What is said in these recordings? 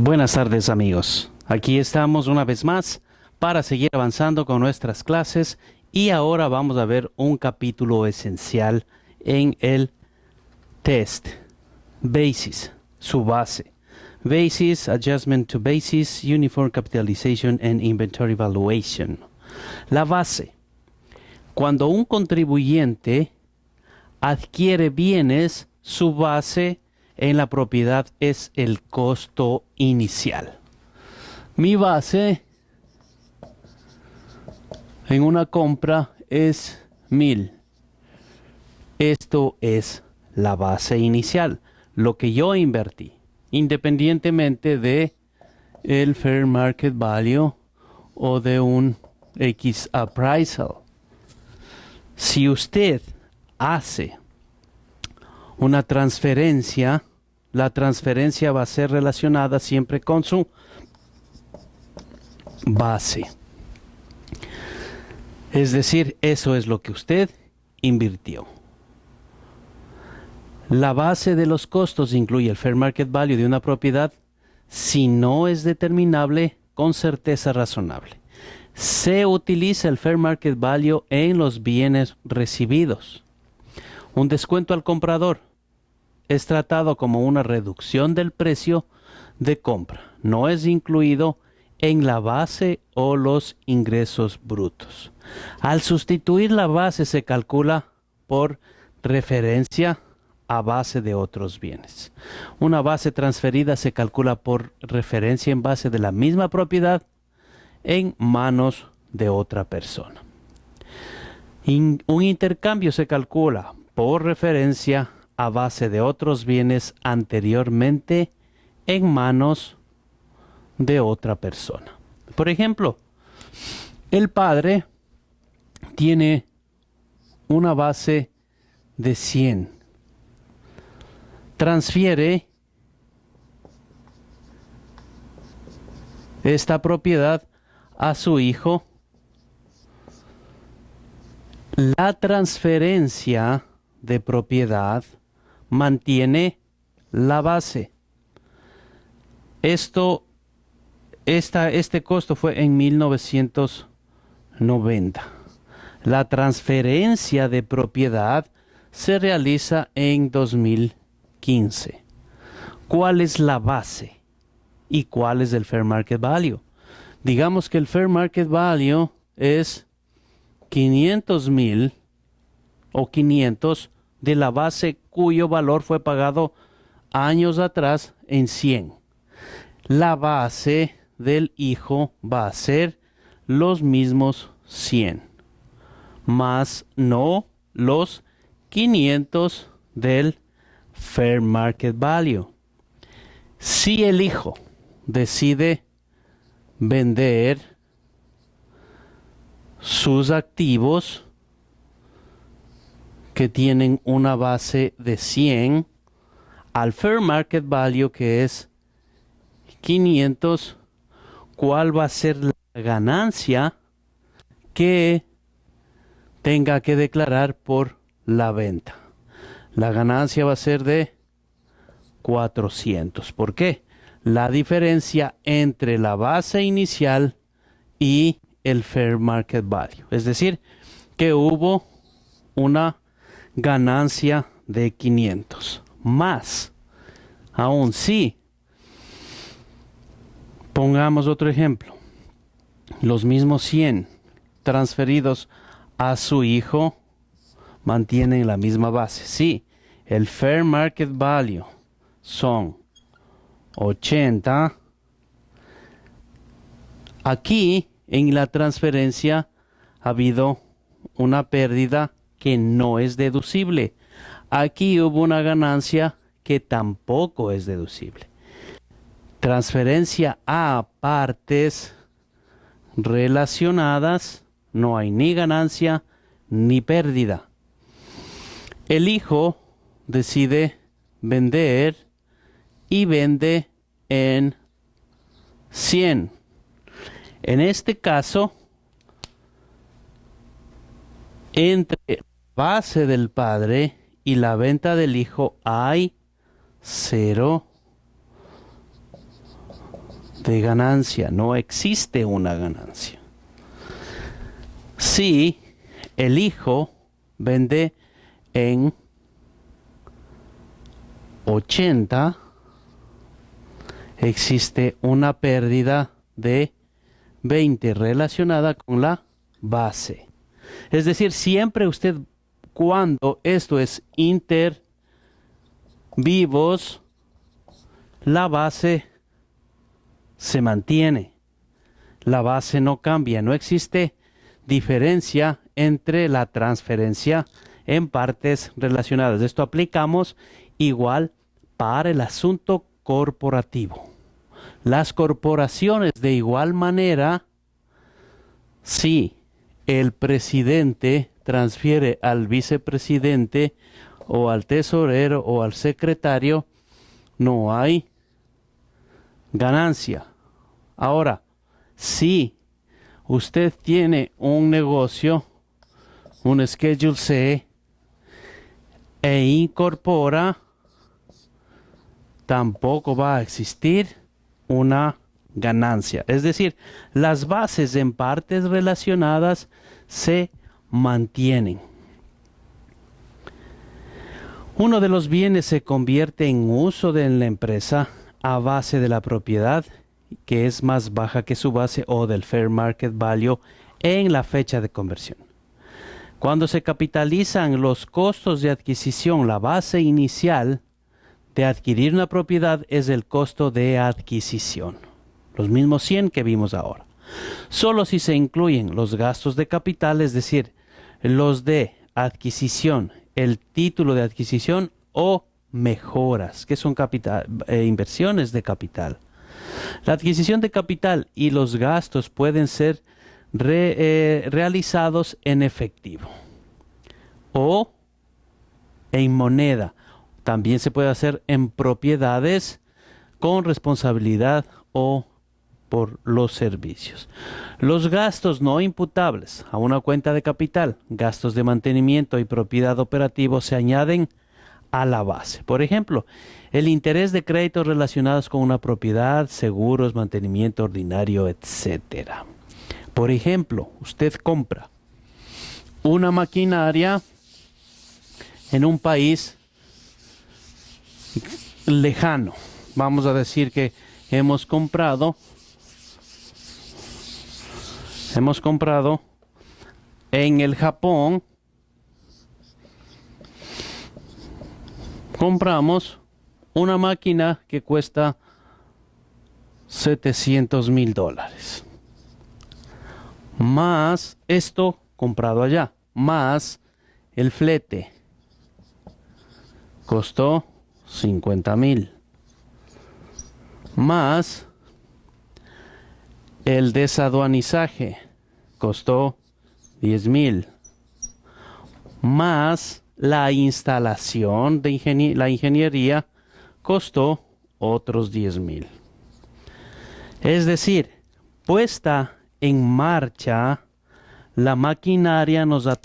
Buenas tardes amigos, aquí estamos una vez más para seguir avanzando con nuestras clases y ahora vamos a ver un capítulo esencial en el test, Basis, su base. Basis, Adjustment to Basis, Uniform Capitalization and Inventory Valuation. La base. Cuando un contribuyente adquiere bienes, su base en la propiedad es el costo inicial. Mi base en una compra es 1000. Esto es la base inicial, lo que yo invertí, independientemente de el fair market value o de un X appraisal. Si usted hace una transferencia, la transferencia va a ser relacionada siempre con su base. Es decir, eso es lo que usted invirtió. La base de los costos incluye el fair market value de una propiedad si no es determinable con certeza razonable. Se utiliza el fair market value en los bienes recibidos. Un descuento al comprador es tratado como una reducción del precio de compra. No es incluido en la base o los ingresos brutos. Al sustituir la base se calcula por referencia a base de otros bienes. Una base transferida se calcula por referencia en base de la misma propiedad en manos de otra persona. Un intercambio se calcula por referencia a base de otros bienes anteriormente en manos de otra persona. Por ejemplo, el padre tiene una base de 100. Transfiere esta propiedad a su hijo. La transferencia de propiedad mantiene la base. Este costo fue en 1990. La transferencia de propiedad se realiza en 2015. ¿Cuál es la base? ¿Y cuál es el fair market value? Digamos que el fair market value es 500,000 o 500 de la base cuyo valor fue pagado años atrás en 100. La base del hijo va a ser los mismos 100, más no los 500 del fair market value. Si el hijo decide vender sus activos que tienen una base de 100 al fair market value que es 500, ¿cuál va a ser la ganancia que tenga que declarar por la venta? La ganancia va a ser de 400. ¿Por qué? La diferencia entre la base inicial y el fair market value. Es decir, que hubo una ganancia de 500. Más, aún sí, pongamos otro ejemplo. Los mismos 100 transferidos a su hijo mantienen la misma base. Sí, el fair market value son 80. Aquí en la transferencia ha habido una pérdida que no es deducible. Aquí hubo una ganancia que tampoco es deducible. Transferencia a partes relacionadas, no hay ni ganancia ni pérdida. El hijo decide vender y vende en 100. En este caso, entre la base del padre y la venta del hijo hay 0 de ganancia, no existe una ganancia. Si el hijo vende en 80, existe una pérdida de 20 relacionada con la base. Es decir, siempre usted, cuando esto es inter vivos, la base se mantiene. La base no cambia. No existe diferencia entre la transferencia en partes relacionadas. Esto aplicamos igual para el asunto corporativo. Las corporaciones, de igual manera, si el presidente transfiere al vicepresidente o al tesorero o al secretario, no hay ganancia. Ahora, si usted tiene un negocio, un Schedule C, e incorpora, tampoco va a existir una ganancia. Es decir, las bases en partes relacionadas se mantienen. Uno de los bienes se convierte en uso de la empresa a base de la propiedad, que es más baja que su base, o del fair market value en la fecha de conversión. Cuando se capitalizan los costos de adquisición, la base inicial de adquirir una propiedad es el costo de adquisición, los mismos 100 que vimos ahora. Solo si se incluyen los gastos de capital, es decir, los de adquisición, el título de adquisición o mejoras, que son inversiones de capital. La adquisición de capital y los gastos pueden ser realizados en efectivo o en moneda. También se puede hacer en propiedades con responsabilidad o por los servicios. Los gastos no imputables a una cuenta de capital, gastos de mantenimiento y propiedad operativo, se añaden a la base. Por ejemplo, el interés de créditos relacionados con una propiedad, seguros, mantenimiento ordinario, etc. Por ejemplo, usted compra una maquinaria en un país lejano. Vamos a decir que hemos comprado en el Japón. Compramos una máquina que cuesta $700,000. Más esto comprado allá, más el flete. Costó 50,000. Más el desaduanizaje. Costó 10,000. Más la instalación de la ingeniería costó otros 10,000. Es decir, puesta en marcha, la maquinaria nos ha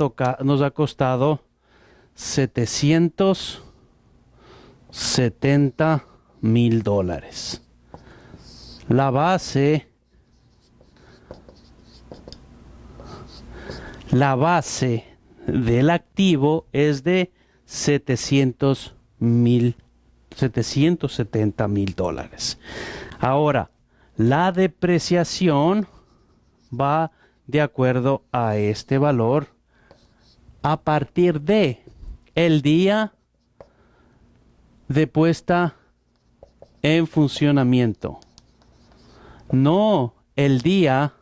costado $770,000. La base del activo es de $770,000. Ahora, la depreciación va de acuerdo a este valor a partir de el día de puesta en funcionamiento, no el día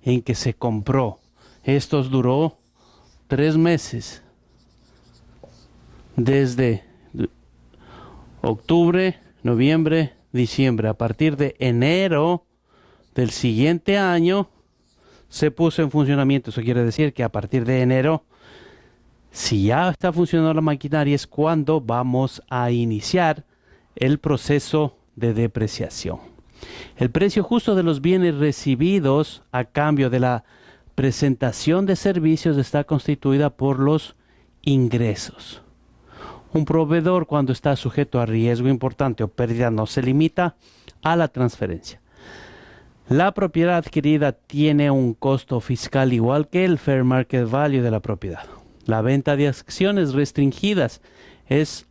en que se compró. Esto duró 3 meses, desde octubre, noviembre, diciembre. A partir de enero del siguiente año se puso en funcionamiento. Eso quiere decir que a partir de enero, si ya está funcionando la maquinaria, es cuando vamos a iniciar el proceso de depreciación. El precio justo de los bienes recibidos a cambio de la presentación de servicios está constituida por los ingresos. Un proveedor, cuando está sujeto a riesgo importante o pérdida, no se limita a la transferencia. La propiedad adquirida tiene un costo fiscal igual que el fair market value de la propiedad. La venta de acciones restringidas es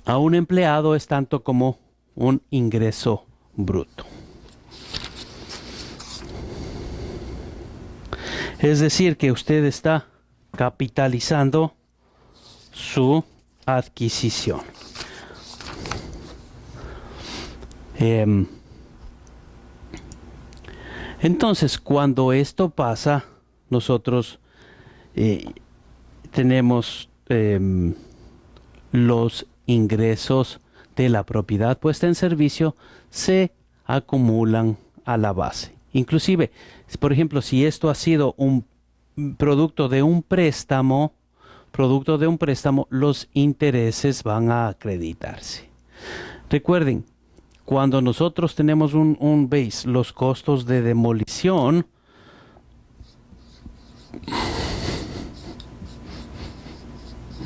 a un empleado es tanto como un ingreso bruto. Es decir, que usted está capitalizando su adquisición. Entonces, cuando esto pasa, nosotros tenemos los ingresos de la propiedad puesta en servicio se acumulan a la base. Inclusive, por ejemplo, si esto ha sido un producto de un préstamo, los intereses van a acreditarse. Recuerden, cuando nosotros tenemos un base, los costos de demolición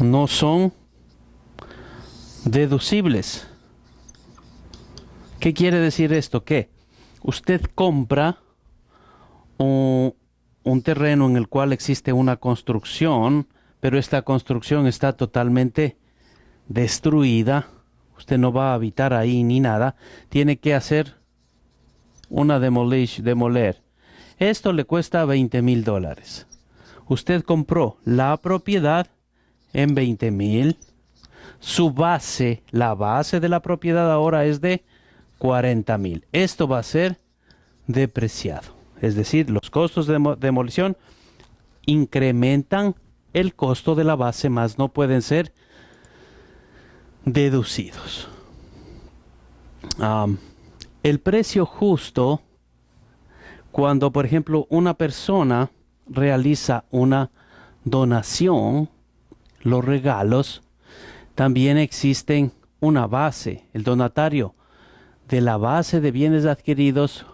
no son deducibles. ¿Qué quiere decir esto? Que usted compra un terreno en el cual existe una construcción, pero esta construcción está totalmente destruida. Usted no va a habitar ahí ni nada. Tiene que hacer una demoler. Esto le cuesta $20,000. Usted compró la propiedad en 20,000. Su base, la base de la propiedad ahora es de 40,000. Esto va a ser depreciado. Es decir, los costos de demolición incrementan el costo de la base, más no pueden ser deducidos. El precio justo, cuando por ejemplo una persona realiza una donación, los regalos, también existen una base, el donatario de la base de bienes adquiridos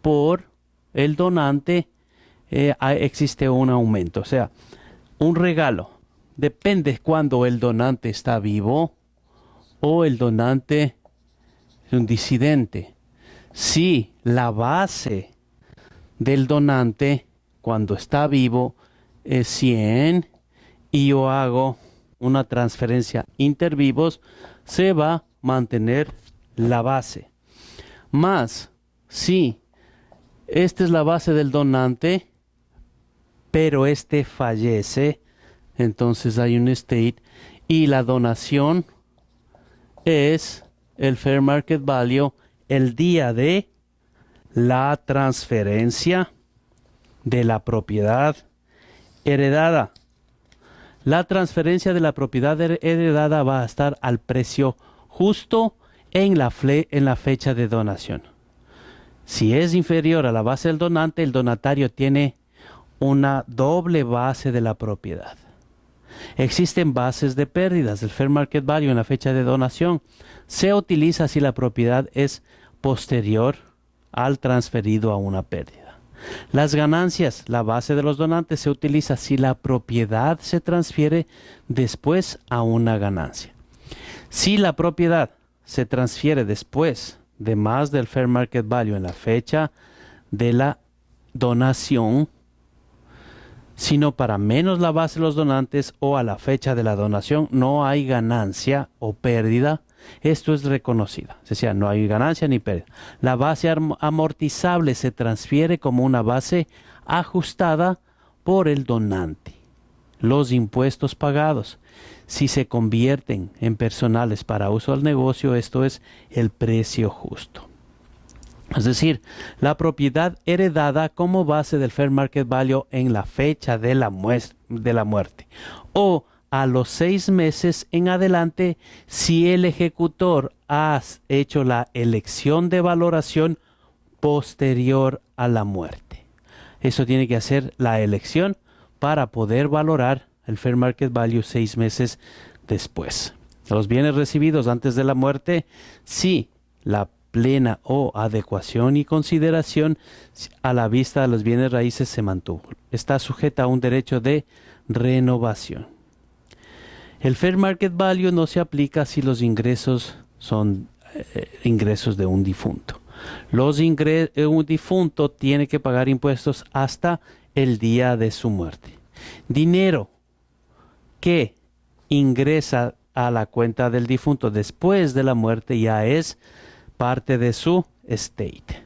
por el donante, existe un aumento. O sea, un regalo depende cuando el donante está vivo o el donante es un disidente. Si la base del donante cuando está vivo es 100 y yo hago una transferencia intervivos, se va a mantener la base. Más, si esta es la base del donante, pero este fallece, entonces hay un estate y la donación es el fair market value el día de la transferencia de la propiedad heredada. La transferencia de la propiedad heredada va a estar al precio justo en la fecha de donación. Si es inferior a la base del donante, el donatario tiene una doble base de la propiedad. Existen bases de pérdidas del fair market value en la fecha de donación. Se utiliza si la propiedad es posterior al transferido a una pérdida. Las ganancias, la base de los donantes, se utiliza si la propiedad se transfiere después a una ganancia. Si la propiedad se transfiere después de más del fair market value en la fecha de la donación, sino para menos la base de los donantes o a la fecha de la donación, no hay ganancia o pérdida. Esto es reconocida. Es decir, no hay ganancia ni pérdida. La base amortizable se transfiere como una base ajustada por el donante. Los impuestos pagados, si se convierten en personales para uso del negocio, esto es el precio justo. Es decir, la propiedad heredada como base del fair market value en la fecha de la muerte o a los 6 meses en adelante si el ejecutor ha hecho la elección de valoración posterior a la muerte. Eso tiene que hacer la elección para poder valorar el fair market value 6 meses después. Los bienes recibidos antes de la muerte, si la plena o adecuación y consideración a la vista de los bienes raíces se mantuvo. Está sujeta a un derecho de renovación. El fair market value no se aplica si los ingresos son ingresos de un difunto. Un difunto tiene que pagar impuestos hasta el día de su muerte. Dinero que ingresa a la cuenta del difunto después de la muerte ya es parte de su estate.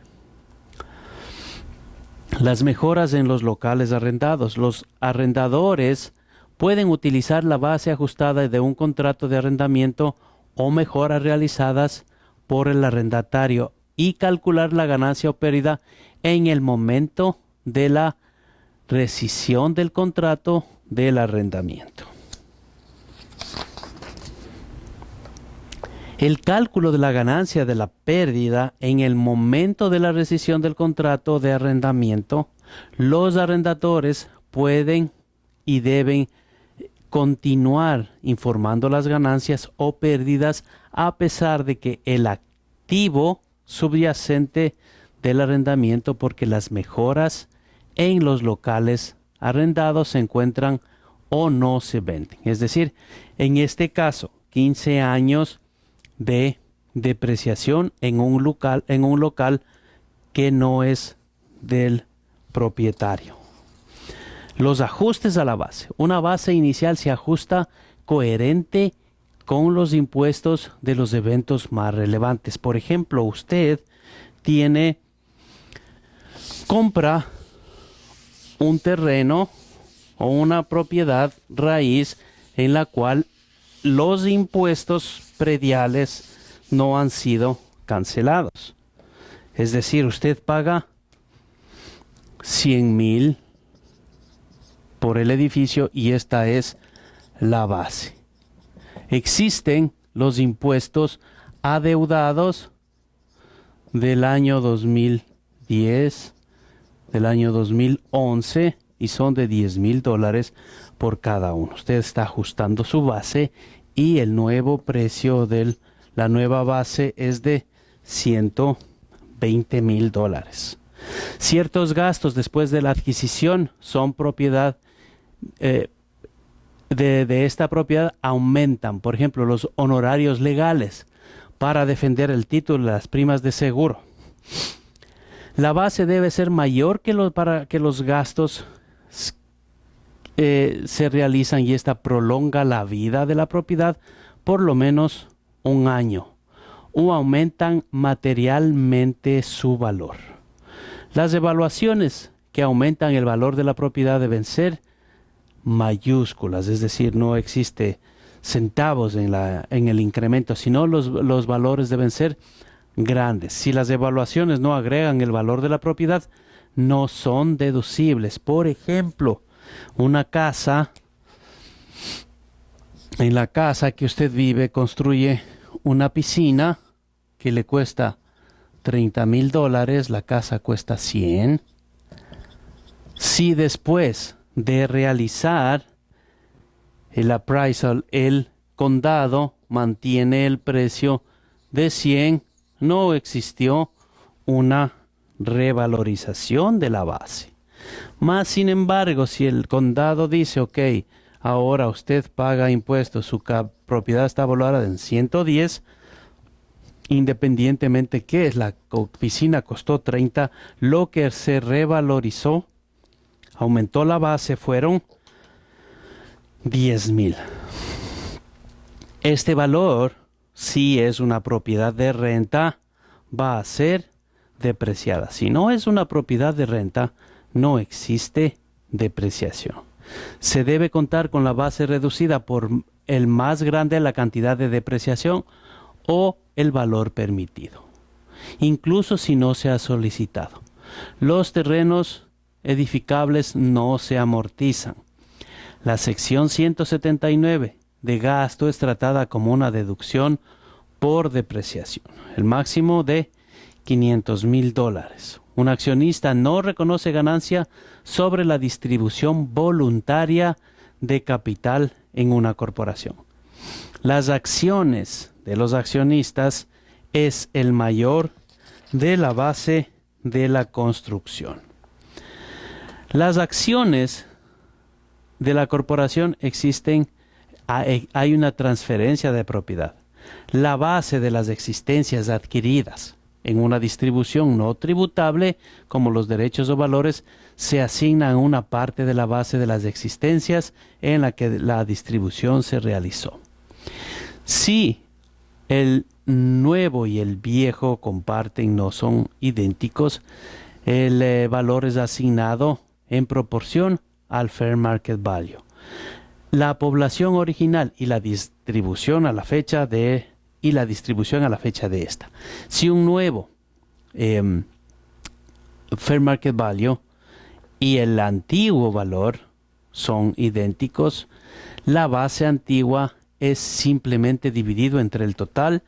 Las mejoras en los locales arrendados. Los arrendadores pueden utilizar la base ajustada de un contrato de arrendamiento o mejoras realizadas por el arrendatario y calcular la ganancia o pérdida en el momento de la rescisión del contrato del arrendamiento. El cálculo de la ganancia de la pérdida en el momento de la rescisión del contrato de arrendamiento, los arrendadores pueden y deben continuar informando las ganancias o pérdidas a pesar de que el activo subyacente del arrendamiento, porque las mejoras en los locales arrendados se encuentran o no se venden. Es decir, en este caso, 15 años de depreciación en un local que no es del propietario. Los ajustes a la base. Una base inicial se ajusta coherente con los impuestos de los eventos más relevantes. Por ejemplo, usted compra un terreno o una propiedad raíz en la cual los impuestos prediales no han sido cancelados. Es decir, usted paga 100,000 por el edificio y esta es la base. Existen los impuestos adeudados del año 2010, del año 2011 y son de $10,000 por cada uno. Usted está ajustando su base y el nuevo precio de la nueva base es de $120,000. Ciertos gastos después de la adquisición son propiedad de esta propiedad aumentan. Por ejemplo, los honorarios legales para defender el título, las primas de seguro. La base debe ser mayor para que los gastos se realizan y esta prolonga la vida de la propiedad por lo menos un año o aumentan materialmente su valor. Las evaluaciones que aumentan el valor de la propiedad deben ser mayúsculas, es decir, no existe centavos en el incremento, sino los valores deben ser grandes. Si las evaluaciones no agregan el valor de la propiedad, no son deducibles. Por ejemplo, una casa, en la casa que usted vive, construye una piscina que le cuesta $30,000, la casa cuesta 100. Si después de realizar el appraisal, el condado mantiene el precio de 100, no existió una revalorización de la base. Más sin embargo, si el condado dice, ok, ahora usted paga impuestos, su propiedad está valorada en 110, independientemente que la piscina costó 30, lo que se revalorizó, aumentó la base, fueron 10,000. Este valor, si es una propiedad de renta, va a ser depreciada. Si no es una propiedad de renta, no existe depreciación. Se debe contar con la base reducida por el más grande la cantidad de depreciación o el valor permitido, incluso si no se ha solicitado. Los terrenos edificables no se amortizan. La sección 179 de gasto es tratada como una deducción por depreciación, el máximo de $500,000. Un accionista no reconoce ganancia sobre la distribución voluntaria de capital en una corporación. Las acciones de los accionistas es el mayor de la base de la construcción. Las acciones de la corporación existen, hay una transferencia de propiedad. La base de las existencias adquiridas en una distribución no tributable, como los derechos o valores, se asignan una parte de la base de las existencias en la que la distribución se realizó. Si el nuevo y el viejo comparten, no son idénticos, el valor es asignado en proporción al Fair Market Value. La población original y la distribución a la fecha de esta. Si un nuevo Fair Market Value y el antiguo valor son idénticos, la base antigua es simplemente dividido entre el total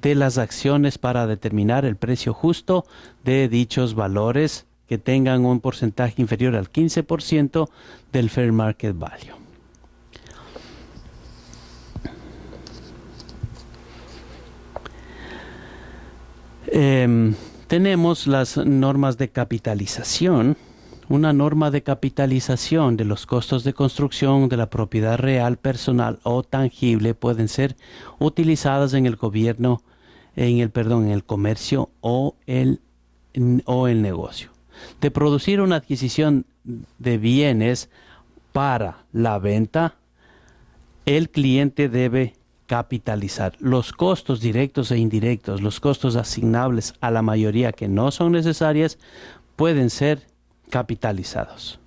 de las acciones para determinar el precio justo de dichos valores que tengan un porcentaje inferior al 15% del Fair Market Value. Tenemos las normas de capitalización. Una norma de capitalización de los costos de construcción de la propiedad real, personal o tangible pueden ser utilizadas en el gobierno, en el comercio o el negocio. De producir una adquisición de bienes para la venta, el cliente debe capitalizar los costos directos e indirectos, los costos asignables a la mayoría que no son necesarias, pueden ser capitalizados.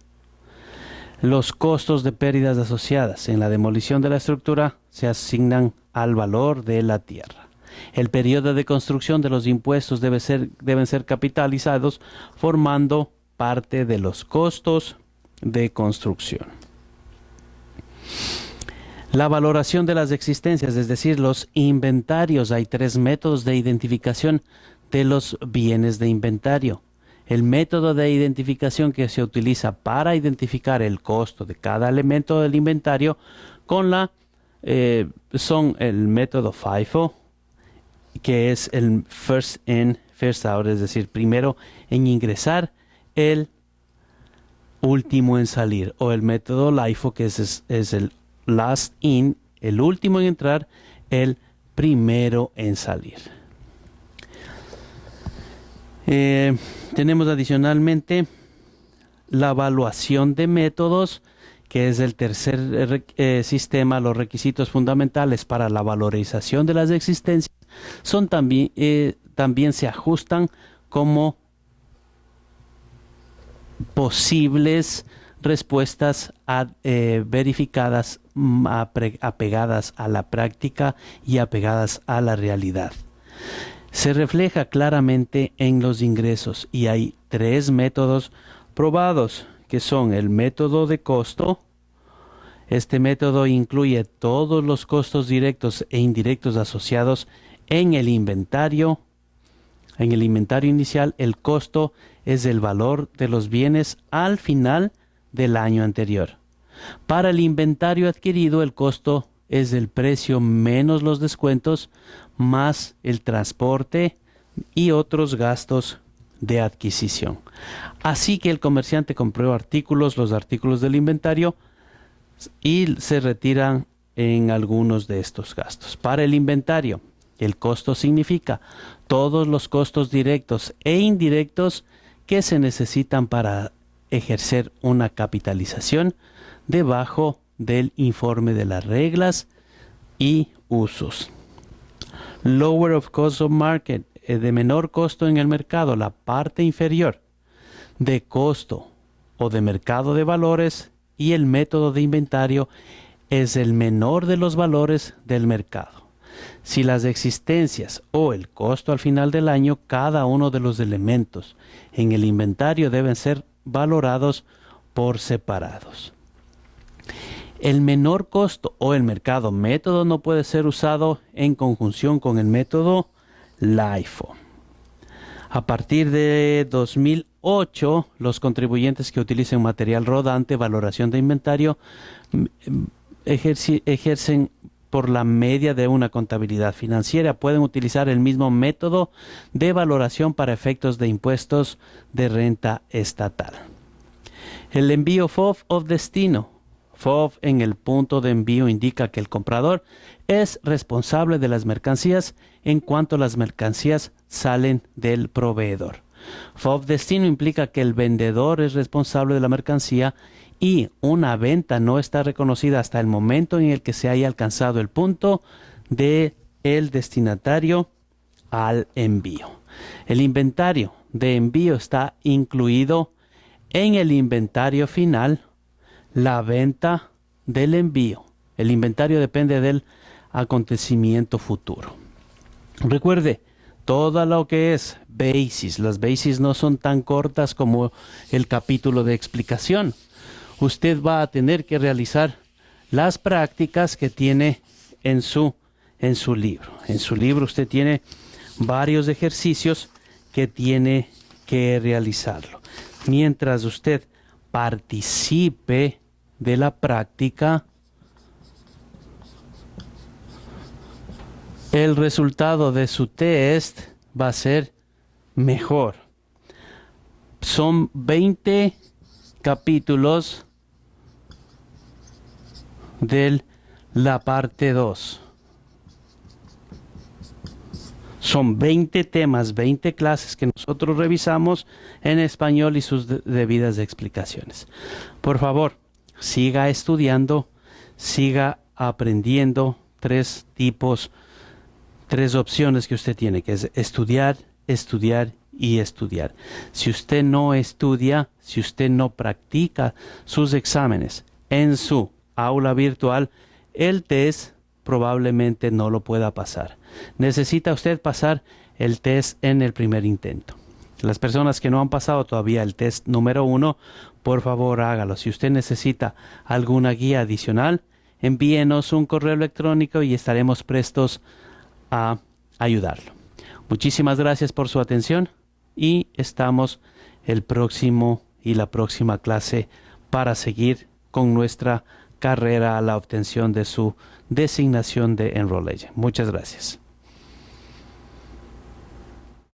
Los costos de pérdidas asociadas en la demolición de la estructura se asignan al valor de la tierra. El periodo de construcción de los impuestos deben ser capitalizados, formando parte de los costos de construcción. La valoración de las existencias, es decir, los inventarios. Hay 3 métodos de identificación de los bienes de inventario. El método de identificación que se utiliza para identificar el costo de cada elemento del inventario son el método FIFO, que es el first in, first out, es decir, primero en ingresar, el último en salir, o el método LIFO, que es el last in, el último en entrar, el primero en salir. Tenemos adicionalmente la evaluación de métodos, que es el tercer sistema. Los requisitos fundamentales para la valorización de las existencias también se ajustan como posibles respuestas verificadas, apegadas a la práctica y apegadas a la realidad. Se refleja claramente en los ingresos y hay 3 métodos probados, que son el método de costo. Este método incluye todos los costos directos e indirectos asociados en el inventario. En el inventario inicial, el costo es el valor de los bienes al final del año anterior. Para el inventario adquirido, el costo es el precio menos los descuentos, más el transporte y otros gastos de adquisición. Así que el comerciante compró los artículos del inventario, y se retiran en algunos de estos gastos. Para el inventario, el costo significa todos los costos directos e indirectos que se necesitan para ejercer una capitalización debajo del informe de las reglas y usos. Lower of cost of market, de menor costo en el mercado, la parte inferior de costo o de mercado de valores, y el método de inventario es el menor de los valores del mercado. Si las existencias o el costo al final del año, cada uno de los elementos en el inventario deben ser valorados por separados. El menor costo o el mercado método no puede ser usado en conjunción con el método LIFO. A partir de 2008, los contribuyentes que utilicen material rodante, valoración de inventario, ejercen por la media de una contabilidad financiera. Pueden utilizar el mismo método de valoración para efectos de impuestos de renta estatal. El envío FOB o destino. FOB en el punto de envío indica que el comprador es responsable de las mercancías en cuanto las mercancías salen del proveedor. FOB destino implica que el vendedor es responsable de la mercancía y una venta no está reconocida hasta el momento en el que se haya alcanzado el punto de el destinatario al envío. El inventario de envío está incluido en el inventario final. La venta del envío. El inventario depende del acontecimiento futuro. Recuerde, todo lo que es basis, las basis no son tan cortas como el capítulo de explicación. Usted va a tener que realizar las prácticas que tiene en su libro. En su libro usted tiene varios ejercicios que tiene que realizarlo. Mientras usted participe de la práctica, el resultado de su test va a ser mejor. Son 20 capítulos de la parte 2. Son 20 temas, 20 clases que nosotros revisamos en español y sus debidas explicaciones. Por favor, siga estudiando, siga aprendiendo. Tres opciones que usted tiene, que es estudiar, estudiar y estudiar. Si usted no estudia, si usted no practica sus exámenes en su aula virtual, el test probablemente no lo pueda pasar. Necesita usted pasar el test en el primer intento. Las personas que no han pasado todavía el test número 1, por favor hágalo. Si usted necesita alguna guía adicional, envíenos un correo electrónico y estaremos prestos a ayudarlo. Muchísimas gracias por su atención y estamos el próximo y la próxima clase para seguir con nuestra carrera a la obtención de su designación de Enroll Agent. Muchas gracias.